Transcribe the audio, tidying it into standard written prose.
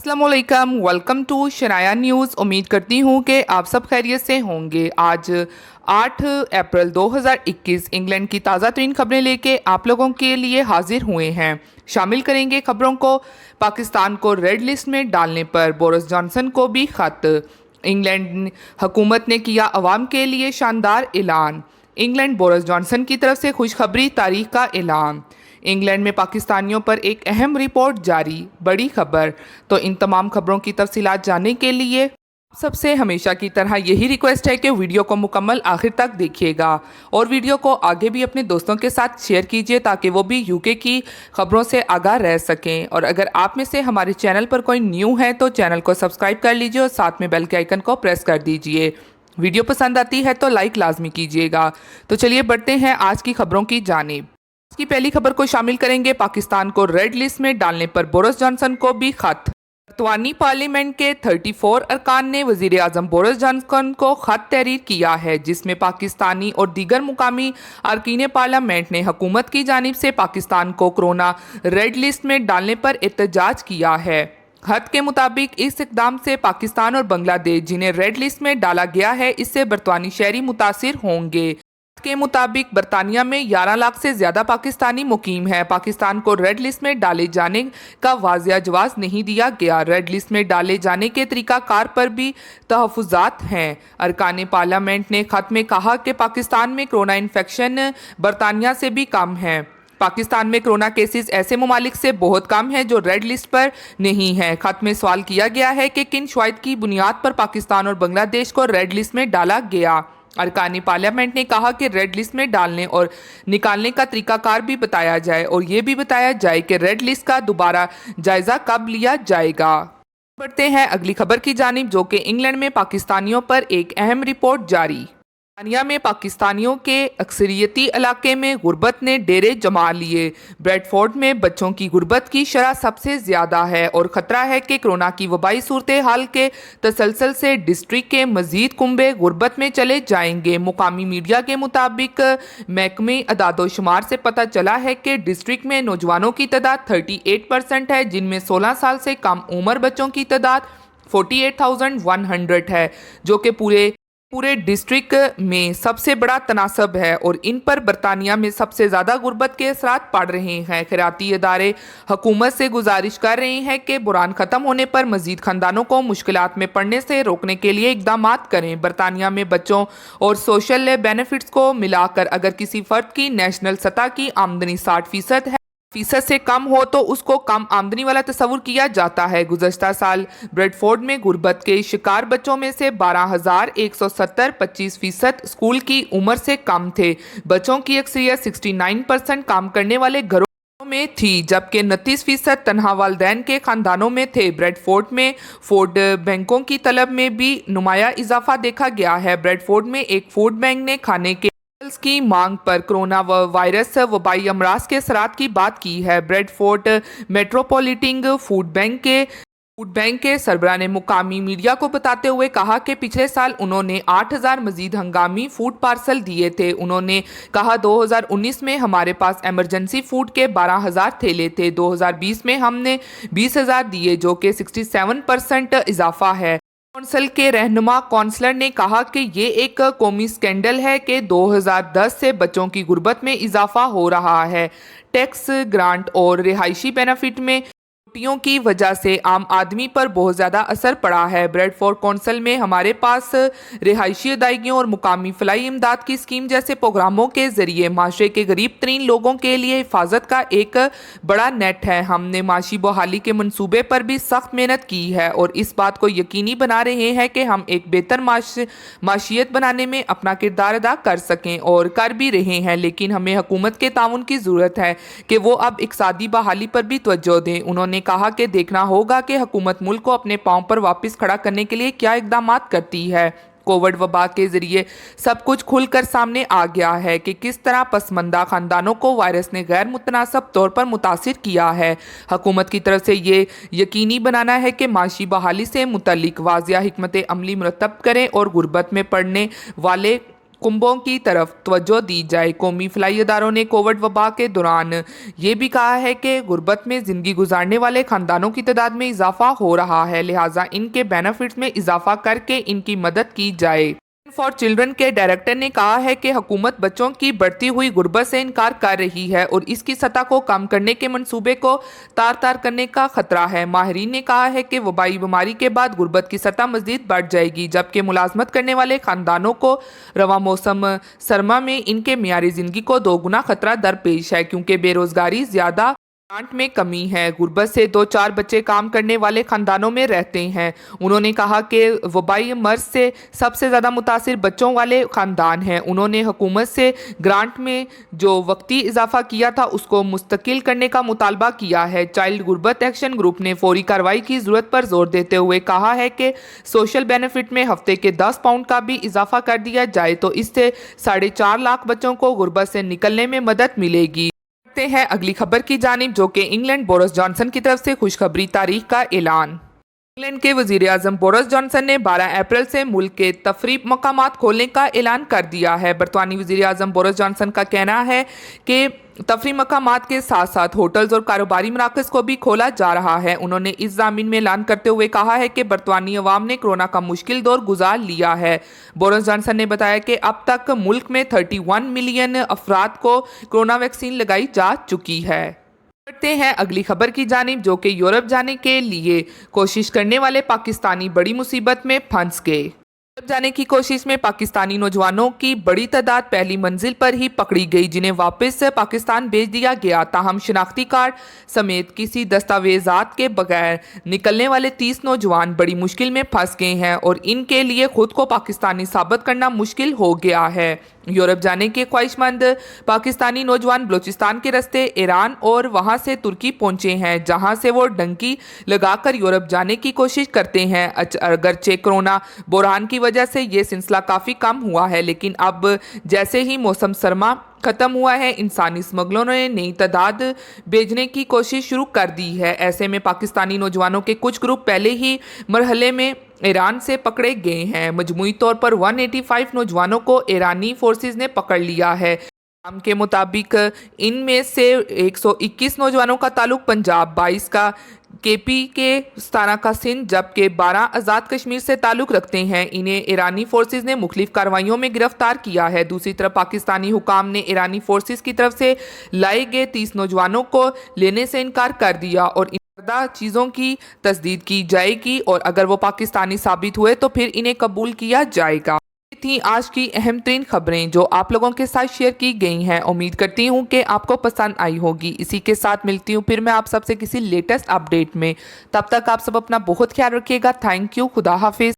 अस्सलामुअलैकुम, welcome to Shanaya news. उम्मीद करती हूँ कि आप सब खैरियत से होंगे। आज 8 अप्रैल 2021 इंग्लैंड की ताज़ा तरीन खबरें लेके आप लोगों के लिए हाजिर हुए हैं। शामिल करेंगे खबरों को। पाकिस्तान को रेड लिस्ट में डालने पर बोरिस जॉनसन को भी खत। इंग्लैंड हुकूमत ने किया अवाम के लिए शानदार ऐलान। इंग्लैंड बोरिस जॉनसन की तरफ से खुशखबरी तारीख का ऐलान। इंग्लैंड में पाकिस्तानियों पर एक अहम रिपोर्ट जारी, बड़ी खबर। तो इन तमाम खबरों की तफसीलात जानने के लिए सबसे हमेशा की तरह यही रिक्वेस्ट है कि वीडियो को मुकम्मल आखिर तक देखिएगा और वीडियो को आगे भी अपने दोस्तों के साथ शेयर कीजिए ताकि वो भी यूके की खबरों से आगाह रह सकें। और अगर आप में से हमारे चैनल पर कोई न्यू है तो चैनल को सब्सक्राइब कर लीजिए और साथ में बेल के आइकन को प्रेस कर दीजिए। वीडियो पसंद आती है तो लाइक लाजमी कीजिएगा। तो चलिए बढ़ते हैं आज की खबरों की जानिब। आज की पहली खबर को शामिल करेंगे। पाकिस्तान को रेड लिस्ट में डालने पर बोरिस जॉनसन को भी खत। बरतानी पार्लियामेंट के 34 अरकान ने वजीर आजम बोरिस जॉनसन को खत तहरीर किया है, जिसमें पाकिस्तानी और दीगर मुकामी अरकान पार्लियामेंट ने हुकूमत की जानिब से पाकिस्तान को कोरोना रेड लिस्ट में डालने पर एहतजाज किया है। खत के मुताबिक इस इकदाम से पाकिस्तान और बांग्लादेश, जिन्हें रेड लिस्ट में डाला गया है, इससे बरतानी शहरी मुतासिर होंगे। के मुताबिक बरतानिया में 11 लाख से ज्यादा पाकिस्तानी मुकीम है। पाकिस्तान को रेड लिस्ट में डाले जाने का वाजिया जवाब नहीं दिया गया। रेड लिस्ट में डाले जाने के तरीकाकार पर भी तहफ़्फ़ुज़ात हैं। अरकान पार्लियामेंट ने खत में कहा कि पाकिस्तान में कोरोना इन्फेक्शन बरतानिया से भी कम है। पाकिस्तान में कोरोना केसेस ऐसे ममालिक से बहुत कम है जो रेड लिस्ट पर नहीं है। खत में सवाल किया गया है कि किन शवाहिद की बुनियाद पर पाकिस्तान और बांग्लादेश को रेड लिस्ट में डाला गया। अरकान पार्लियामेंट ने कहा कि रेड लिस्ट में डालने और निकालने का तरीकाकार भी बताया जाए और ये भी बताया जाए कि रेड लिस्ट का दोबारा जायजा कब लिया जाएगा। बढ़ते हैं अगली खबर की जानिब, जो कि इंग्लैंड में पाकिस्तानियों पर एक अहम रिपोर्ट जारी। बरतानिया में पाकिस्तानियों के अक्सरियती इलाके में गुर्बत ने डेरे जमा लिए। ब्रेडफोर्ड में बच्चों की गुर्बत की शरह सबसे ज्यादा है और खतरा है कि कोरोना की वबाई सूरत हाल के तसलसल से डिस्ट्रिक्ट के मजीद कुंबे गुर्बत में चले जाएंगे। मुकामी मीडिया के मुताबिक महकमे अदादोशुमार से पता चला है कि डिस्ट्रिक्ट में नौजवानों की तादाद 38% है, जिनमें 16 साल से कम उम्र बच्चों की तादाद 48,100 है, जो कि पूरे डिस्ट्रिक्ट में सबसे बड़ा तनासब है और इन पर बरतानिया में सबसे ज़्यादा गुर्बत के असरात पड़ रहे हैं। खैराती इदारे हुकूमत से गुजारिश कर रहे हैं कि बुरान ख़त्म होने पर मजीद खानदानों को मुश्किलात में पड़ने से रोकने के लिए इकदाम करें। बरतानिया में बच्चों और सोशल बेनिफिट्स को मिलाकर अगर किसी फ़र्द की नेशनल सतह की आमदनी 60% से कम हो तो उसको कम आमदनी वाला तस्वुर किया जाता है। गुज़श्ता साल ब्रेडफोर्ड में गुर्बत के शिकार बच्चों में से 12,170 25% स्कूल की उम्र से कम थे। बच्चों की अक्सरियत 69% काम करने वाले घरों में थी, जबकि 29% तनहा वालदैन के खानदानों में थे। ब्रेडफोर्ड में फूड बैंकों की तलब में भी नुमाया इजाफा देखा गया है। ब्रेडफोर्ड में एक फूड बैंक ने खाने के की मांग पर कोरोना वायरस वबाई अमराज के असरात की बात की है। ब्रेडफोर्ड मेट्रोपॉलिटन फूड बैंक के सरबराह ने मुकामी मीडिया को बताते हुए कहा कि पिछले साल उन्होंने 8,000 मजीद हंगामी फूड पार्सल दिए थे। उन्होंने कहा 2019 में हमारे पास एमरजेंसी फूड के 12,000 थैले थे। 2020 में हमने 20,000 दिए, जो कि 67% इजाफा है। कौंसिल के रहनुमा कौंसलर ने कहा कि ये एक कौमी स्कैंडल है कि 2010 से बच्चों की गुर्बत में इजाफा हो रहा है। टैक्स ग्रांट और रिहायशी बेनिफिट में छुट्टियों की वजह से आम आदमी पर बहुत ज़्यादा असर पड़ा है। ब्रेडफोर्ड कौंसिल में हमारे पास रिहायशी अदायगियों और मुकामी फलाई इमदाद की स्कीम जैसे प्रोग्रामों के जरिए माशरे के गरीब तरीन लोगों के लिए हिफाजत का एक बड़ा नेट है। हमने माशी बहाली के मनसूबे पर भी सख्त मेहनत की है और इस बात को यकीनी बना रहे हैं कि हम एक बेहतर माशियत बनाने में अपना किरदार अदा कर सकें और कर भी रहे हैं, लेकिन हमें हुकूमत के ताउन की ज़रूरत है कि वो अब इक़्तिसादी बहाली पर भी तवज्जो दें। उन्होंने कहा कि देखना होगा कि हुकूमत मुल्क को अपने पांव पर वापस खड़ा करने के लिए क्या इकदाम करती है। कोविड वबा के जरिए सब कुछ खुलकर सामने आ गया है कि किस तरह पसमंदा खानदानों को वायरस ने गैर मुतनासिब तौर पर मुतासिर किया है। हुकूमत की तरफ से ये यकीनी बनाना है कि माशी बहाली से मुतल्लिक वाज़िया हिकमत अमली मुरतब करें और गुर्बत में पड़ने वाले कुंभों की तरफ तवज्जो दी जाए। कौमी फलाई इदारों ने कोविड वबा के दौरान ये भी कहा है कि गुर्बत में ज़िंदगी गुजारने वाले ख़ानदानों की तादाद में इजाफा हो रहा है, लिहाजा इनके बेनिफिट्स में इजाफा करके इनकी मदद की जाए। फॉर चिल्ड्रन के डायरेक्टर ने कहा है कि हुकूमत बच्चों की बढ़ती हुई गुर्बत से इनकार कर रही है और इसकी सतह को कम करने के मंसूबे को तार तार करने का खतरा है। माहिरीन ने कहा है कि वबाई बीमारी के बाद गुर्बत की सतह मज़ीद बढ़ जाएगी, जबकि मुलाजमत करने वाले ख़ानदानों को रवा मौसम सरमा में इनके मियारी ज़िंदगी को दोगुना खतरा दरपेश है, क्योंकि बेरोज़गारी ज़्यादा, ग्रांट में कमी है। गुर्बत से 2-4 बच्चे काम करने वाले खानदानों में रहते हैं। उन्होंने कहा कि वबाई मर्ज से सबसे ज़्यादा मुतासिर बच्चों वाले ख़ानदान हैं। उन्होंने हुकूमत से ग्रांट में जो वक्ती इजाफा किया था उसको मुस्तकिल करने का मुतालबा किया है। चाइल्ड गुर्बत एक्शन ग्रुप ने फौरी कार्रवाई की ज़रूरत पर जोर देते हुए कहा है कि सोशल बेनिफिट में हफ्ते के 10 पाउंड का भी इजाफा कर दिया जाए तो इससे 4.5 लाख बच्चों को गुर्बत से निकलने में मदद मिलेगी। हैं अगली खबर की जानिब, जो कि इंग्लैंड बोरिस जॉनसन की तरफ से खुशखबरी तारीख का ऐलान। इंग्लैंड के वजीर आजम बोरिस जॉनसन ने 12 अप्रैल से मुल्क के तफरीह मकामात खोलने का ऐलान कर दिया है। बरतानी वजीर आजम बोरिस जॉनसन का कहना है कि तफरीह मकामात के साथ साथ होटल्स और कारोबारी मराकज़ को भी खोला जा रहा है। उन्होंने इस ज़मीन में ऐलान करते हुए कहा है कि बरतानी अवाम ने कोरोना का मुश्किल दौर गुजार लिया है। बोरिस जॉनसन ने बताया कि अब तक मुल्क में 31 मिलियन अफराद को कोरोना वैक्सीन लगाई जा चुकी है। बढ़ते हैं अगली खबर की जानिब, जो कि यूरोप जाने के लिए कोशिश करने वाले पाकिस्तानी बड़ी मुसीबत में फंस गए। यूरोप जाने की कोशिश में पाकिस्तानी नौजवानों की बड़ी तादाद पहली मंजिल पर ही पकड़ी गई, जिन्हें वापस पाकिस्तान भेज दिया गया। ताहम शनाख्ती कार्ड समेत किसी दस्तावेजात के बगैर निकलने वाले 30 नौजवान बड़ी मुश्किल में फंस गए हैं और इनके लिए खुद को पाकिस्तानी साबित करना मुश्किल हो गया है। यूरोप जाने के ख्वाहिशमंद पाकिस्तानी नौजवान बलूचिस्तान के रास्ते ईरान और वहां से तुर्की पहुंचे हैं, जहां से वो डंकी लगाकर यूरोप जाने की कोशिश करते हैं। अगरचे कोरोना बहरान की वजह से ये सिलसिला काफ़ी कम हुआ है, लेकिन अब जैसे ही मौसम सरमा ख़त्म हुआ है, इंसानी स्मगलरों ने नई तादाद भेजने की कोशिश शुरू कर दी है। ऐसे में पाकिस्तानी नौजवानों के कुछ ग्रुप पहले ही मरहले में ईरान से पकड़े गए हैं। मजमूई तौर पर 185 नौजवानों को ईरानी फोर्सेस ने पकड़ लिया है। नाम के मुताबिक इनमें से 121 नौजवानों का ताल्लुक पंजाब, 22 का केपी के 17 का सिंध, जबकि 12 आज़ाद कश्मीर से ताल्लुक़ रखते हैं। इन्हें ईरानी फोर्सेस ने मुख्तलिफ कार्रवाइयों में गिरफ्तार किया है। दूसरी तरफ पाकिस्तानी हुकाम ने ईरानी फोर्सेस की तरफ से लाए गए 30 नौजवानों को लेने से इनकार कर दिया और चीज़ों की तस्दीद की जाएगी और अगर वो पाकिस्तानी साबित हुए तो फिर इन्हें कबूल किया जाएगा। थी आज की अहम तरीन खबरें जो आप लोगों के साथ शेयर की गई हैं। उम्मीद करती हूँ कि आपको पसंद आई होगी। इसी के साथ मिलती हूँ फिर मैं आप सबसे किसी लेटेस्ट अपडेट में। तब तक आप सब अपना बहुत ख्याल रखिएगा। Thank you. खुदा हाफिज।